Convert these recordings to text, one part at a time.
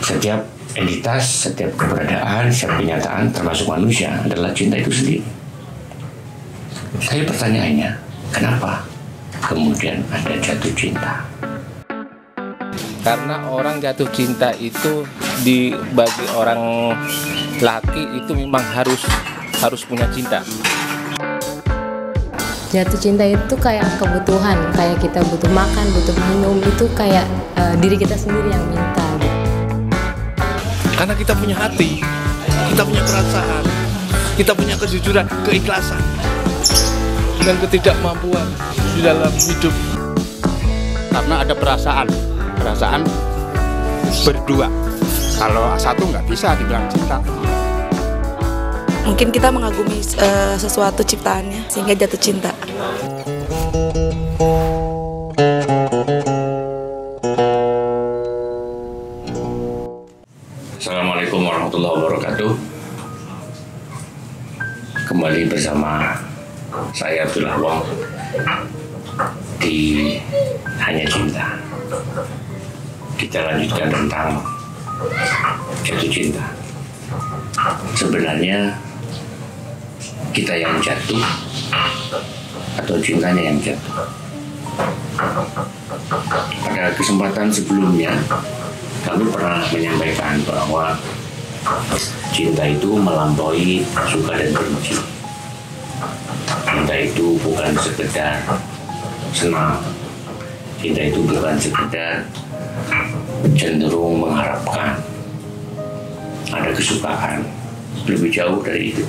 Setiap entitas, setiap keberadaan, setiap kenyataan termasuk manusia adalah cinta itu sendiri. Saya pertanyaannya, kenapa kemudian ada jatuh cinta? Karena orang jatuh cinta itu bagi orang laki itu memang harus punya cinta. Jatuh cinta itu kayak kebutuhan, kayak kita butuh makan, butuh minum, itu kayak diri kita sendiri yang minta. Karena kita punya hati, kita punya perasaan, kita punya kejujuran, keikhlasan, dan ketidakmampuan di dalam hidup. Karena ada perasaan berdua. Kalau satu nggak bisa dibilang cinta. Mungkin kita mengagumi sesuatu ciptaannya sehingga jatuh cinta. Assalamualaikum warahmatullahi wabarakatuh. Kembali bersama saya Abdullah Wong di Hanya Cinta. Kita lanjutkan tentang jatuh cinta. Sebenarnya kita yang jatuh atau cintanya yang jatuh. Pada kesempatan sebelumnya kami pernah menyampaikan bahwa cinta itu melampaui suka dan benci. Cinta itu bukan sekedar senang. Cinta itu bukan sekedar cenderung mengharapkan. Ada kesukaan, lebih jauh dari itu.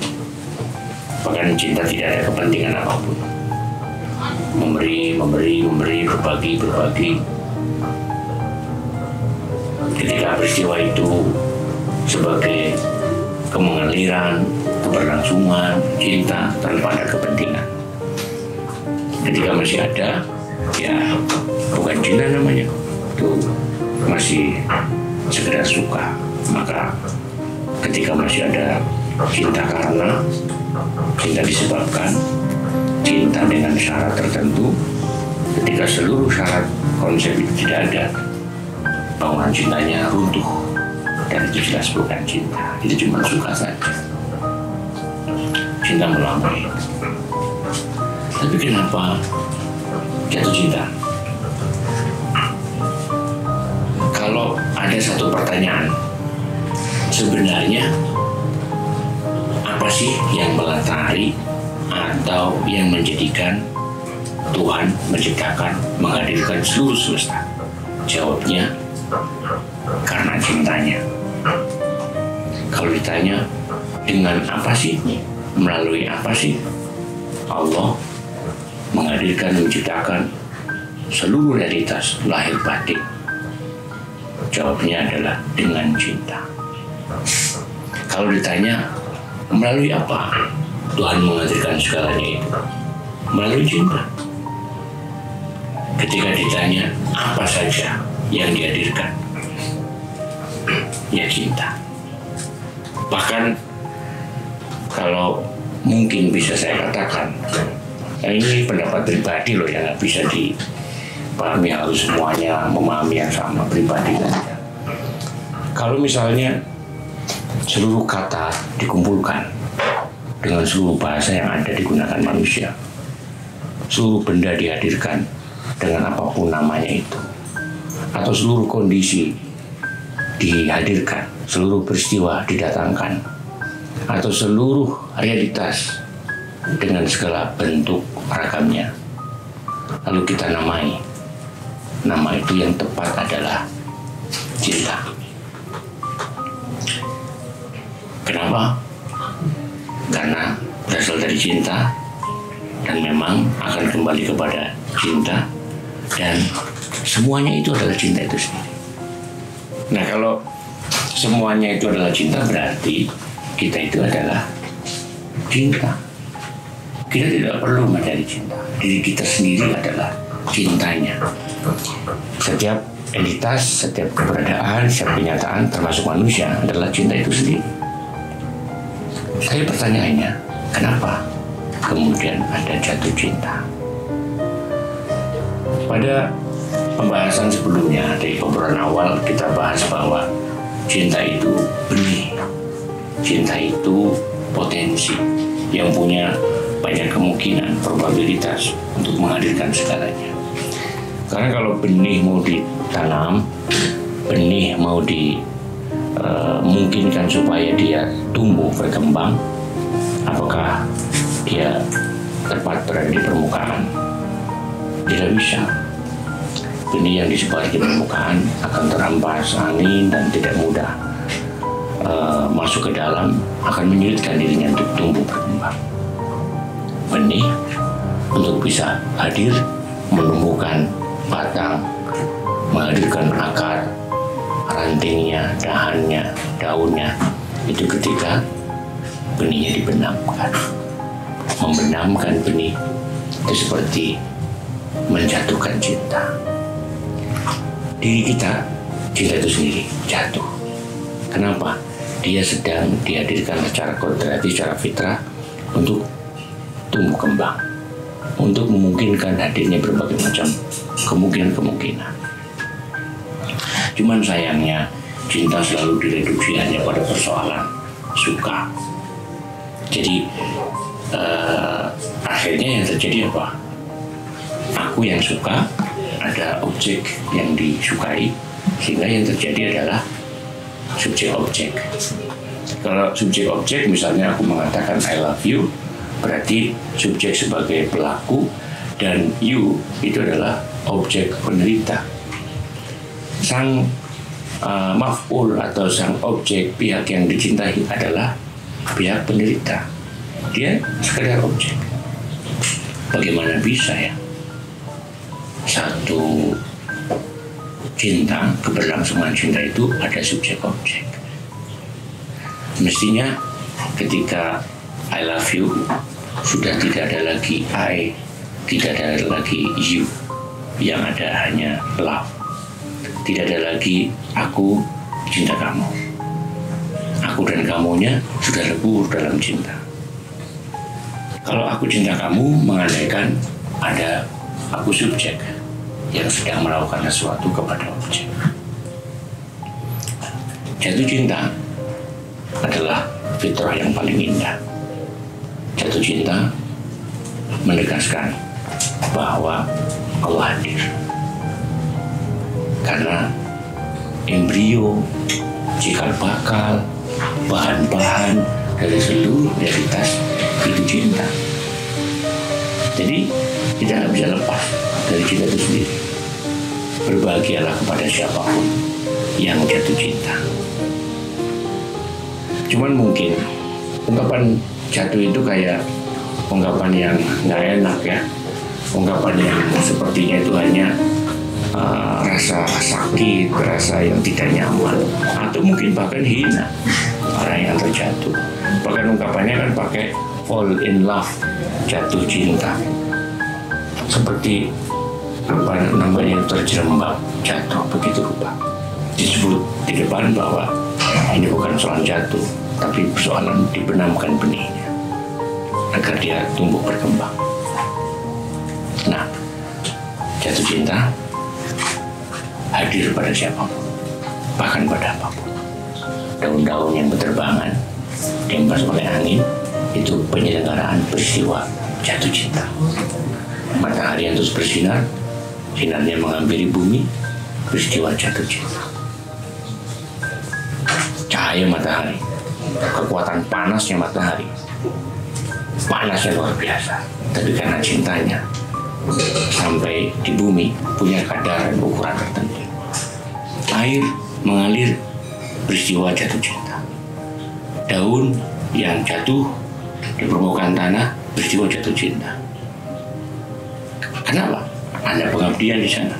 Bahkan cinta tidak ada kepentingan apapun. Memberi, berbagi. Ketika peristiwa itu sebagai kemengaliran, keberlangsungan, cinta tanpa ada kepentingan. Ketika masih ada, ya bukan cinta namanya, itu masih sekedar suka. Maka ketika masih ada cinta karena cinta disebabkan, cinta dengan syarat tertentu, ketika seluruh syarat konsep itu tidak ada, bangunan cintanya runtuh, dan itu jelas bukan cinta, itu cuma suka saja. Cinta melampaui. Tapi kenapa jatuh cinta? Kalau ada satu pertanyaan, sebenarnya apa sih yang melatari atau yang menjadikan Tuhan menciptakan, menghadirkan seluruh semesta? Jawabnya, karena cintanya. Kalau ditanya, dengan apa sih? Melalui apa sih Allah menghadirkan, menciptakan seluruh realitas lahir batin? Jawabnya adalah dengan cinta. Kalau ditanya, melalui apa Tuhan menghadirkan segalanya itu? Melalui cinta. Ketika ditanya, apa saja yang dihadirkan? Ya cinta. Bahkan kalau mungkin bisa saya katakan, ini pendapat pribadi loh, yang nggak bisa dipahami, harus semuanya memahami yang sama, pribadi saja. Kalau misalnya seluruh kata dikumpulkan dengan seluruh bahasa yang ada digunakan manusia, seluruh benda dihadirkan dengan apapun namanya itu, atau seluruh kondisi dihadirkan, seluruh peristiwa didatangkan, atau seluruh realitas dengan segala bentuk ragamnya, lalu kita namai, nama itu yang tepat adalah cinta. Kenapa? Karena berasal dari cinta dan memang akan kembali kepada cinta, dan semuanya itu adalah cinta itu sendiri. Nah, kalau semuanya itu adalah cinta, berarti kita itu adalah cinta. Kita tidak perlu mencari cinta. Diri kita sendiri adalah cintanya. Setiap entitas, setiap keberadaan, setiap kenyataan termasuk manusia adalah cinta itu sendiri. Saya pertanyaannya, kenapa kemudian ada jatuh cinta? Pada pembahasan sebelumnya, di obrolan awal kita bahas bahwa cinta itu benih, cinta itu potensi yang punya banyak kemungkinan, probabilitas untuk menghadirkan segalanya. Karena kalau benih mau ditanam, benih mau dimungkinkan supaya dia tumbuh berkembang, apakah dia tepat berada di permukaan? Tidak bisa. Benih yang disebar di permukaan akan terampas angin dan tidak mudah masuk ke dalam, akan menyulitkan dirinya untuk tumbuh berkembang. Benih untuk bisa hadir, menumbuhkan batang, menghadirkan akar, rantingnya, dahannya, daunnya, itu ketika benihnya dibenamkan. Membenamkan benih itu seperti menjatuhkan cinta. Diri kita, cinta itu sendiri jatuh. Kenapa? Dia sedang dihadirkan secara kodrati, secara fitrah untuk tumbuh kembang, untuk memungkinkan hadirnya berbagai macam kemungkinan-kemungkinan. Cuman sayangnya cinta selalu direduksi hanya pada persoalan suka. Jadi akhirnya yang terjadi apa? Aku yang suka, ada objek yang disukai, sehingga yang terjadi adalah subjek-objek. Kalau subjek-objek, misalnya aku mengatakan I love you, berarti subjek sebagai pelaku dan you itu adalah objek penderita. Sang maf'ul atau sang objek, pihak yang dicintai adalah pihak penderita. Dia sekedar objek. Bagaimana bisa ya satu cinta, keberlangsungan cinta itu ada subjek objek? Mestinya ketika I love you sudah tidak ada lagi I, tidak ada lagi you, yang ada hanya love. Tidak ada lagi aku cinta kamu. Aku dan kamunya sudah lebur dalam cinta. Kalau aku cinta kamu mengandaikan ada aku subjek yang sedang melakukan sesuatu kepada objek. Jatuh cinta adalah fitrah yang paling indah. Jatuh cinta menegaskan bahwa Allah hadir. Karena embrio, cikal bakal, bahan-bahan dari seluruh realitas itu cinta. Jadi kita tidak bisa lepas dari cinta itu sendiri. Berbahagialah kepada siapapun yang jatuh cinta. Cuman mungkin ungkapan jatuh itu kayak ungkapan yang nggak enak ya, ungkapan yang sepertinya itu hanya rasa sakit, rasa yang tidak nyaman, atau mungkin bahkan hina orang yang terjatuh. Bahkan ungkapannya kan pakai fall in love, jatuh cinta, seperti apa namanya, terjerembab, jatuh begitu rupa. Disebut di depan bahwa ini bukan soal jatuh, tapi persoalan dibenamkan benihnya agar dia tumbuh berkembang. Nah, jatuh cinta hadir pada siapapun, bahkan pada apapun. Daun-daun yang berterbangan dihempas oleh angin, itu penyelenggaraan peristiwa jatuh cinta. Matahari yang terus bersinar, sinarnya menghampiri bumi, peristiwa jatuh cinta. Cahaya matahari, kekuatan panasnya matahari, panasnya luar biasa, tapi karena cintanya sampai di bumi punya kadar dan ukuran tertentu. Air mengalir, peristiwa jatuh cinta. Daun yang jatuh di permukaan tanah, peristiwa jatuh cinta. Kenapa? Ada pengabdian di sana,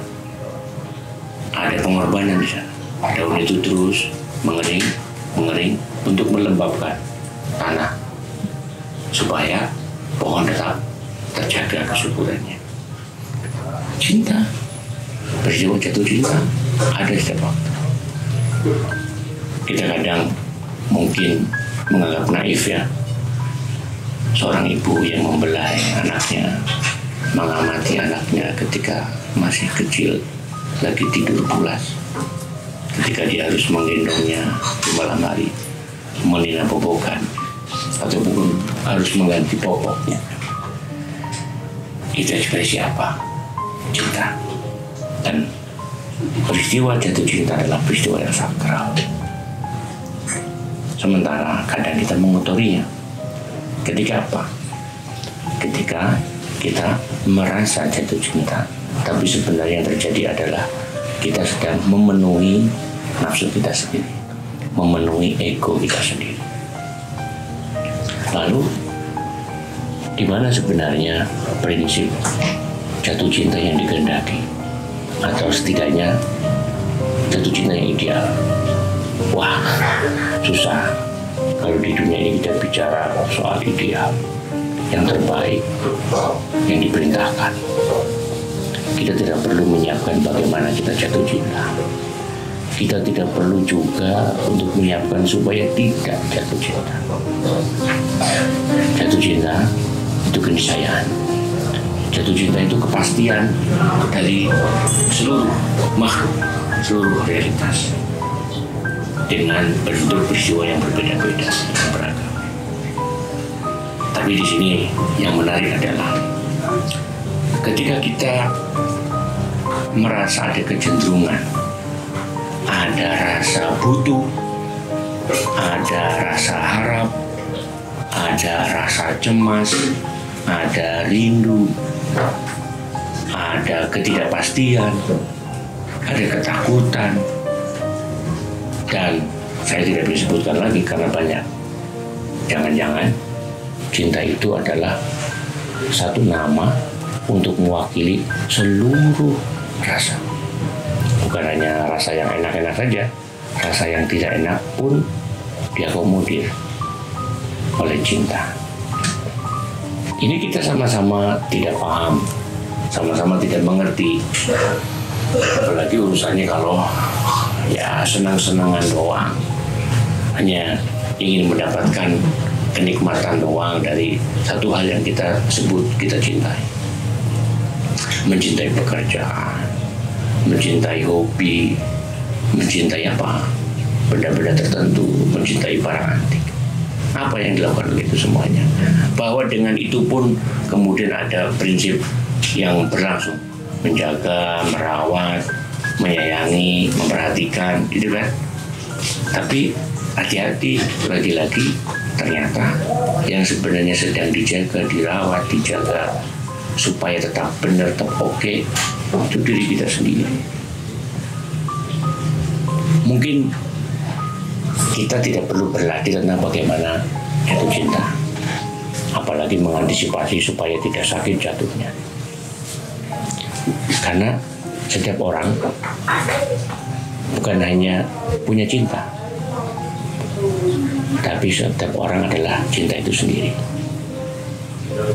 ada pengorbanan di sana. Daun itu terus mengering untuk melembabkan tanah supaya pohon tetap terjaga kesuburannya. Cinta, peristiwa jatuh cinta ada setiap waktu. Kita kadang mungkin menganggap naif ya, seorang ibu yang membelai anaknya, mengamati anaknya ketika masih kecil, lagi tidur pulas, ketika dia harus menggendongnya di malam hari, menina bobokan, ataupun harus mengganti popoknya. Itu ekspresi apa? Cinta. Dan peristiwa jatuh cinta adalah peristiwa yang sakral. Sementara kadang kita mengotorinya. Ketika apa? Ketika kita merasa jatuh cinta, tapi sebenarnya yang terjadi adalah kita sedang memenuhi nafsu kita sendiri, memenuhi ego kita sendiri. Lalu, di mana sebenarnya prinsip jatuh cinta yang dikehendaki, atau setidaknya jatuh cinta yang ideal? Wah, susah kalau di dunia ini kita bicara soal ideal yang terbaik yang diperintahkan. Kita tidak perlu menyiapkan bagaimana kita jatuh cinta. Kita tidak perlu juga untuk menyiapkan supaya tidak jatuh cinta. Jatuh cinta itu keniscayaan. Jatuh cinta itu kepastian dari seluruh makhluk, seluruh realitas, dengan bentuk peristiwa yang berbeda-beda, yang beragam. Tapi di sini yang menarik adalah ketika kita merasa ada kecenderungan, ada rasa butuh, ada rasa harap, ada rasa cemas, ada rindu, ada ketidakpastian, ada ketakutan, dan saya tidak bisa sebutkan lagi karena banyak. Jangan-jangan cinta itu adalah satu nama untuk mewakili seluruh rasa. Bukan hanya rasa yang enak-enak saja, rasa yang tidak enak pun diakomodir oleh cinta. Ini kita sama-sama tidak paham, sama-sama tidak mengerti. Apalagi urusannya kalau ya senang-senangan doang, hanya ingin mendapatkan kenikmatan doang dari satu hal yang kita sebut kita cintai. Mencintai pekerjaan, mencintai hobi, mencintai apa? Benda-benda tertentu, mencintai barang antik. Apa yang dilakukan oleh itu semuanya? Bahwa dengan itu pun kemudian ada prinsip yang berlangsung, menjaga, merawat, menyayangi, memperhatikan, gitu kan? Tapi hati-hati, lagi-lagi ternyata yang sebenarnya sedang dijaga, dirawat, dijaga supaya tetap benar, tetap oke, itu diri kita sendiri. Mungkin kita tidak perlu berlatih tentang bagaimana jatuh cinta, apalagi mengantisipasi supaya tidak sakit jatuhnya. Karena setiap orang bukan hanya punya cinta, tapi setiap orang adalah cinta itu sendiri.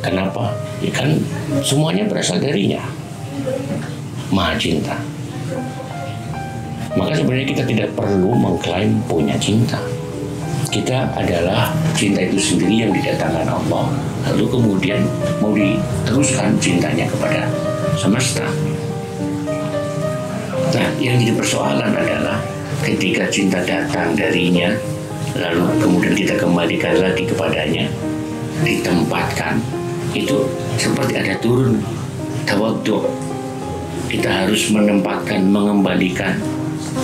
Kenapa? Ya kan semuanya berasal darinya, Maha Cinta. Maka sebenarnya kita tidak perlu mengklaim punya cinta. Kita adalah cinta itu sendiri yang didatangkan Allah. Lalu kemudian mau diteruskan cintanya kepada semesta. Nah, yang jadi persoalan adalah ketika cinta datang darinya, lalu kemudian kita kembalikan lagi kepadanya, ditempatkan, itu seperti ada turun tawadhu. Kita harus menempatkan, mengembalikan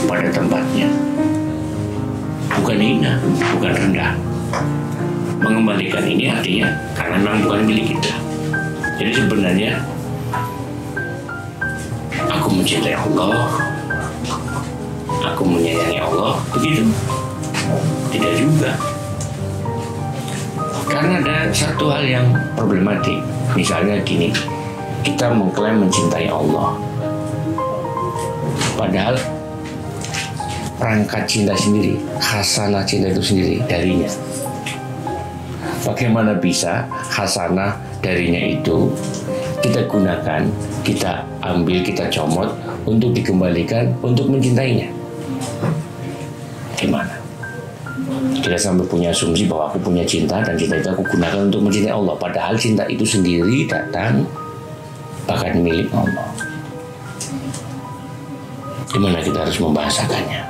pada tempatnya. Bukan hina, bukan rendah. Mengembalikan ini artinya karena memang bukan milik kita. Jadi sebenarnya aku mencintai Allah, aku menyayangi Allah, begitu? Tidak juga. Karena ada satu hal yang problematik. Misalnya gini, kita mengklaim mencintai Allah, padahal perangkat cinta sendiri, khasanah cinta itu sendiri darinya. Bagaimana bisa khasanah darinya itu kita gunakan, kita ambil, kita comot untuk dikembalikan untuk mencintainya? Gimana? Kita sampai punya asumsi bahwa aku punya cinta dan cinta itu aku gunakan untuk mencintai Allah, padahal cinta itu sendiri datang bahkan milik Allah. Gimana kita harus membahasakannya?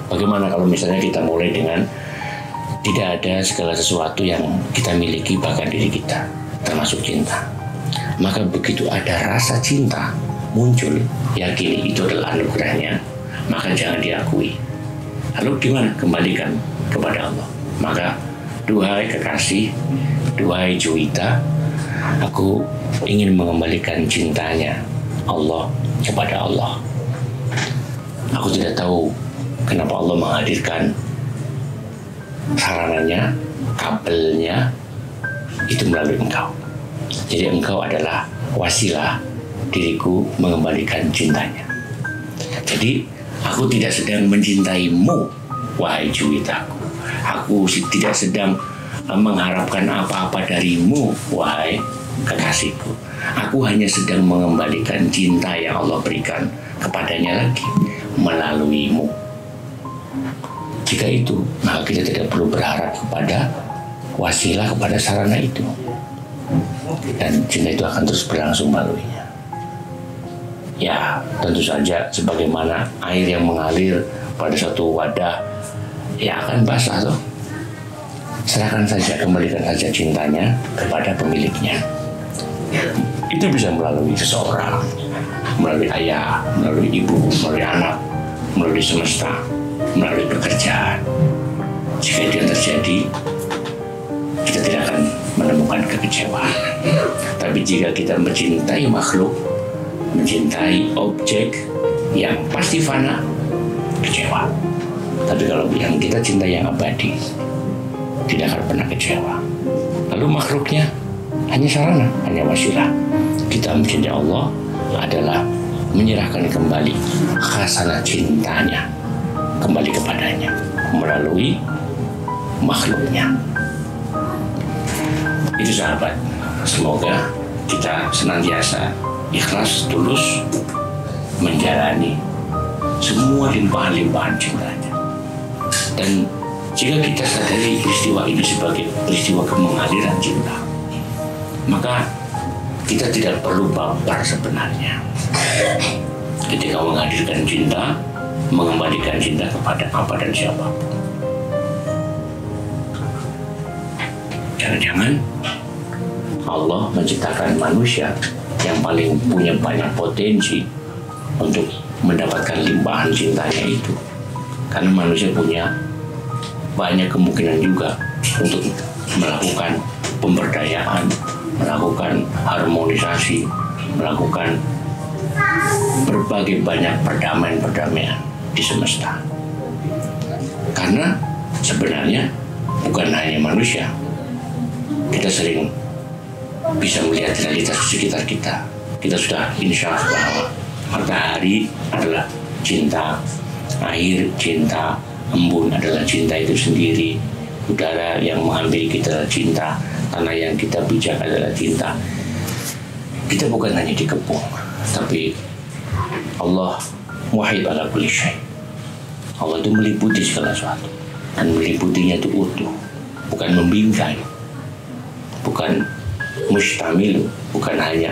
Bagaimana kalau misalnya kita mulai dengan tidak ada segala sesuatu yang kita miliki bahkan diri kita, termasuk cinta. Maka begitu ada rasa cinta muncul, yakini itu adalah anugerahnya, maka jangan diakui. Lalu gimana? Kembalikan kepada Allah. Maka duhai kekasih, duhai Juwita, aku ingin mengembalikan cintanya Allah kepada Allah. Aku tidak tahu kenapa Allah menghadirkan sarananya, kabelnya itu melalui engkau. Jadi engkau adalah wasilah diriku mengembalikan cintanya. Jadi aku tidak sedang mencintaimu, wahai Juwitaku. Aku tidak sedang mengharapkan apa-apa darimu, wahai kekasihku. Aku hanya sedang mengembalikan cinta yang Allah berikan kepadanya lagi melaluimu. Jika itu, maka kita tidak perlu berharap kepada wasilah, kepada sarana itu, dan cinta itu akan terus berlangsung melaluinya. Ya, tentu saja sebagaimana air yang mengalir pada suatu wadah, ya akan basah toh. Serahkan saja, kembalikan saja cintanya kepada pemiliknya. Itu bisa melalui seseorang, melalui ayah, melalui ibu, melalui anak, melalui semesta, melalui pekerjaan. Jika itu yang terjadi, kita tidak akan menemukan kekecewaan. Tapi jika kita mencintai makhluk, mencintai objek yang pasti fana, kecewa. Tapi kalau yang kita cintai yang abadi, tidak akan pernah kecewa. Lalu makhluknya hanya sarana, hanya wasilah. Kita mencintai Allah adalah menyerahkan kembali khasanah cintanya kembali kepadanya melalui makhluknya. Itu sahabat, semoga kita senantiasa ikhlas, tulus menjalani semua limpahan-limpahan cintanya. Dan jika kita sadari peristiwa ini sebagai peristiwa kemengaliran cinta, maka kita tidak perlu baper sebenarnya ketika menghadirkan cinta, mengembalikan cinta kepada apa dan siapapun. Jangan-jangan Allah menciptakan manusia yang paling punya banyak potensi untuk mendapatkan limpahan cintanya itu, karena manusia punya banyak kemungkinan juga untuk melakukan pemberdayaan, melakukan harmonisasi, melakukan berbagai banyak perdamaian di semesta. Karena sebenarnya bukan hanya manusia, kita sering bisa melihat realitas di sekitar kita. Kita sudah insya Allah bahwa matahari adalah cinta, air cinta, embun adalah cinta itu sendiri, udara yang menghampiri kita adalah cinta, tanah yang kita pijak adalah cinta. Kita bukan hanya dikepung, tapi Allah muhit ala kulli syai. Allah itu meliputi segala sesuatu, dan meliputinya itu utuh, bukan membingkai, bukan mustamil, bukan hanya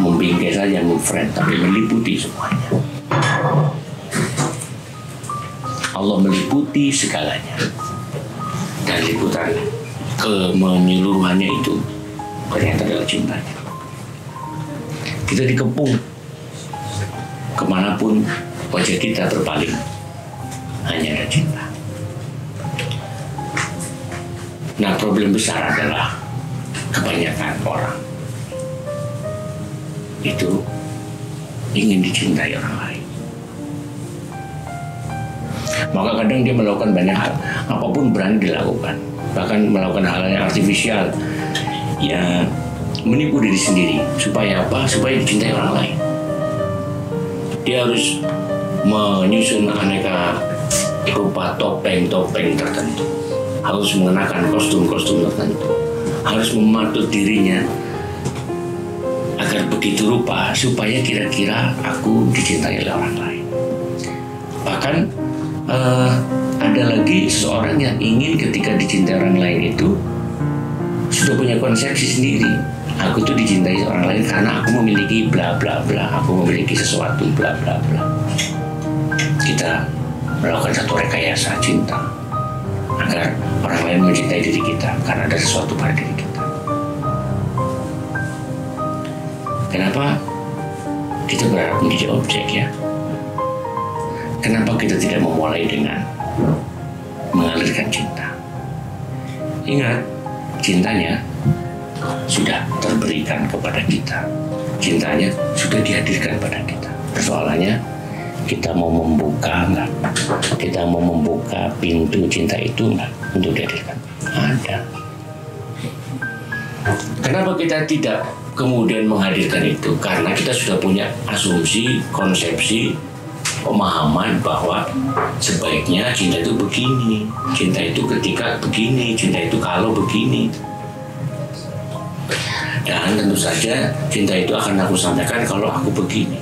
membingkai saja, memfriend, tapi meliputi semuanya. Allah meliputi segalanya, dan liputan kemenyeluruhannya itu ternyata adalah cintanya. Kita dikepung kemanapun wajah kita berpaling, hanya ada cinta. Nah, problem besar adalah kebanyakan orang itu ingin dicintai orang lain. Maka kadang dia melakukan banyak hal, apapun berani dilakukan, bahkan melakukan hal yang artifisial, yang menipu diri sendiri. Supaya apa? Supaya dicintai orang lain. Dia harus menyusun aneka rupa topeng-topeng tertentu, harus mengenakan kostum-kostum tertentu, harus mematut dirinya agar begitu rupa supaya kira-kira aku dicintai oleh orang lain. Bahkan ada lagi seseorang yang ingin ketika dicintai orang lain itu sudah punya konsepsi sendiri. Aku tuh dicintai orang lain karena aku memiliki bla bla bla, aku memiliki sesuatu bla bla bla. kita melakukan satu rekayasa cinta agar orang lain mencintai diri kita karena ada sesuatu pada diri kita. Kenapa kita berharap menjadi objek ya? Kenapa kita tidak memulai dengan mengalirkan cinta? Ingat, cintanya sudah terberikan kepada kita. Cintanya sudah dihadirkan pada kita. Persoalannya, kita mau membuka enggak? Kita mau membuka pintu cinta itu enggak untuk dihadirkan? Ada. Kenapa kita tidak kemudian menghadirkan itu? Karena kita sudah punya asumsi, konsepsi, pemahaman bahwa sebaiknya cinta itu begini, cinta itu ketika begini, cinta itu kalau begini. Dan tentu saja cinta itu akan aku sampaikan kalau aku begini.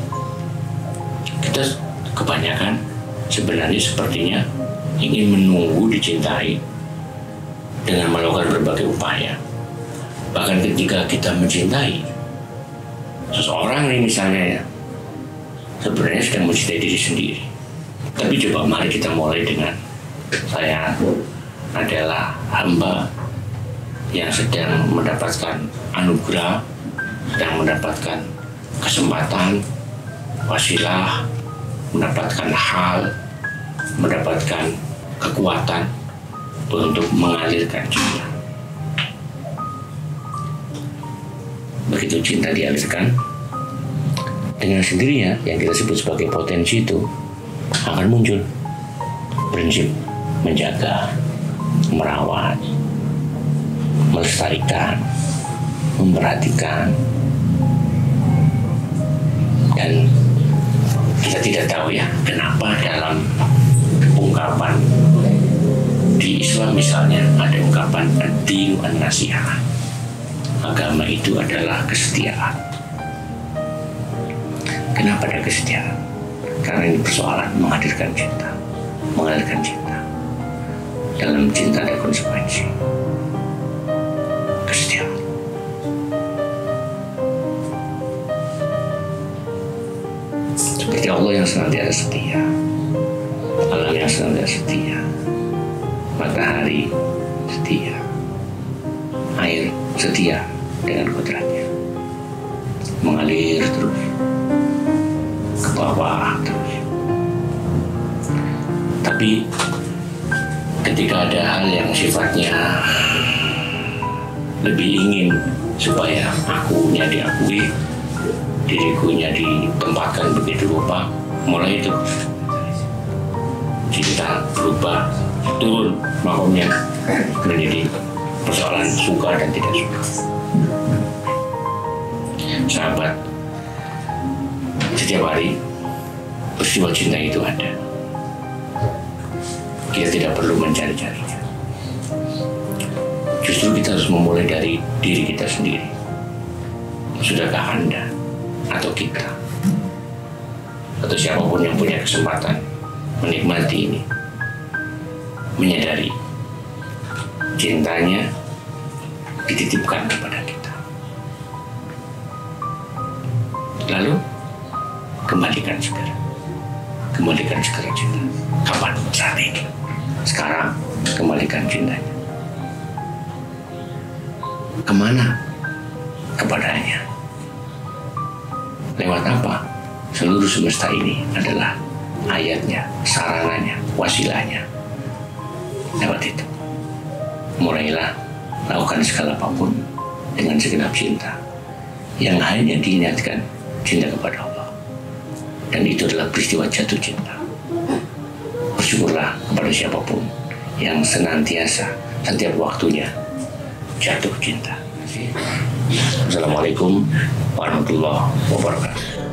Kita kebanyakan sebenarnya sepertinya ingin menunggu dicintai dengan melakukan berbagai upaya. Bahkan ketika kita mencintai seseorang ini misalnya ya, sebenarnya sedang mencintai diri sendiri. Tapi coba mari kita mulai dengan saya adalah hamba yang sedang mendapatkan anugerah, sedang mendapatkan kesempatan, wasilah, mendapatkan hal, mendapatkan kekuatan untuk mengalirkan cinta. Begitu cinta dialirkan, dengan sendirinya yang kita sebut sebagai potensi itu akan muncul prinsip menjaga, merawat, melestarikan, memperhatikan. Dan kita tidak tahu ya kenapa dalam ungkapan di Islam misalnya ada ungkapan ad-dinu an-nasihah. Agama itu adalah kesetiaan. Kenapa ada kesetiaan? Karena ini persoalan menghadirkan cinta, mengalirkan cinta. Dalam cinta ada konsekuensi. Kesetiaan. Seperti Allah yang senantiasa setia, alam yang senantiasa setia, matahari setia, air setia dengan kodratnya, mengalir terus ke bawah terus. Tapi ketika ada hal yang sifatnya lebih ingin supaya akunya diakui, dirikunya ditempatkan begitu rupa, mulai itu cinta berubah, turun makomnya menjadi persoalan suka dan tidak suka. Sahabat, setiap hari peristiwa cinta itu ada. Kita tidak perlu mencari-carinya. Justru kita harus memulai dari diri kita sendiri. Sudahkah Anda atau kita atau siapapun yang punya kesempatan menikmati ini, menyadari cintanya dititipkan kepada kita, lalu kembalikan segera cinta. Kapan? Saat ini, sekarang kembalikan cintanya. Kemana? Kepadanya. Lewat apa? Seluruh semesta ini adalah ayatnya, sarananya, wasilahnya. Lewat itu mulailah lakukan segala apapun dengan segenap cinta yang hanya diingatkan cinta kepada Allah. Dan itu adalah peristiwa jatuh cinta. Bersyukurlah kepada siapapun yang senantiasa setiap waktunya jatuh cinta. Assalamualaikum warahmatullahi wabarakatuh.